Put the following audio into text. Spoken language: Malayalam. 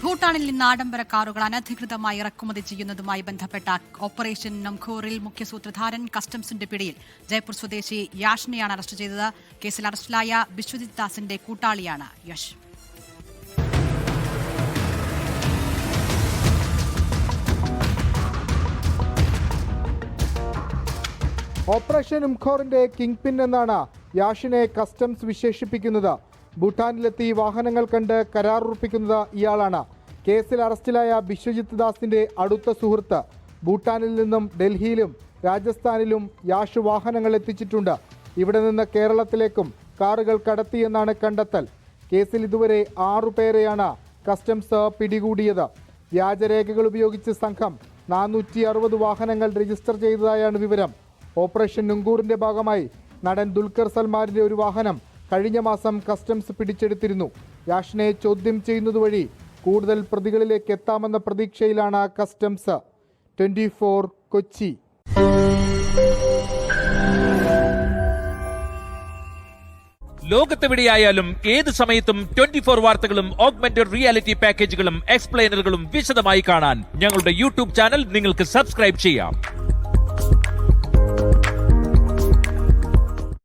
ഭൂട്ടാനിൽ നിന്ന് ആഡംബര കാറുകൾ അനധികൃതമായി ഇറക്കുമതി ചെയ്യുന്നതുമായി ബന്ധപ്പെട്ട ഓപ്പറേഷൻ നംഖോറിൽ മുഖ്യസൂത്രധാരൻ കസ്റ്റംസിന്റെ പിടിയിൽ. ജയ്പൂർ സ്വദേശി യാഷിനെയാണ് അറസ്റ്റ് ചെയ്തത്. കേസിൽ അറസ്റ്റിലായ ബിശ്വജിത് ദാസിന്റെ കൂട്ടാളിയാണ് യഷ്. ഓപ്പറേഷൻ ഉംഖോറിന്റെ കിങ് പിൻ എന്നാണ് യാഷിനെ കസ്റ്റംസ് വിശേഷിപ്പിക്കുന്നത്. ഭൂട്ടാനിലെത്തി വാഹനങ്ങൾ കണ്ട് കരാർ ഉറപ്പിക്കുന്നത് ഇയാളാണ്. കേസിൽ അറസ്റ്റിലായ ബിശ്വജിത് ദാസിന്റെ അടുത്ത സുഹൃത്ത്. ഭൂട്ടാനിൽ നിന്നും ഡൽഹിയിലും രാജസ്ഥാനിലും യാഷ് വാഹനങ്ങൾ എത്തിച്ചിട്ടുണ്ട്. ഇവിടെ നിന്ന് കേരളത്തിലേക്കും കാറുകൾ കടത്തിയെന്നാണ് കണ്ടെത്തൽ. കേസിൽ ഇതുവരെ 6 പേരെയാണ് കസ്റ്റംസ് പിടികൂടിയത്. വ്യാജരേഖകൾ ഉപയോഗിച്ച് സംഘം 460 വാഹനങ്ങൾ രജിസ്റ്റർ ചെയ്തതായാണ് വിവരം. ഓപ്പറേഷൻ നുങ്കൂറിന്റെ ഭാഗമായി നടൻ ദുൽഖർ സൽമാന്റെ ഒരു വാഹനം കഴിഞ്ഞ മാസം കസ്റ്റംസ് പിടിച്ചെടുത്തിരുന്നു. യാഷിനെ ചോദ്യം ചെയ്യുന്നതുവഴി കൂടുതൽ പ്രതികളിലേക്ക് എത്താമെന്ന പ്രതീക്ഷയിലാണ് കസ്റ്റംസ്. 24 കൊച്ചി. ലോകത്തെവിടെയായാലും ഏത് സമയത്തും 24 വാർത്തകളും ഓഗ്മെന്റഡ് റിയാലിറ്റി പാക്കേജുകളും എക്സ്പ്ലെയിനറുകളും വിശദമായി കാണാൻ ഞങ്ങളുടെ യൂട്യൂബ് ചാനൽ നിങ്ങൾക്ക് സബ്സ്ക്രൈബ് ചെയ്യാം.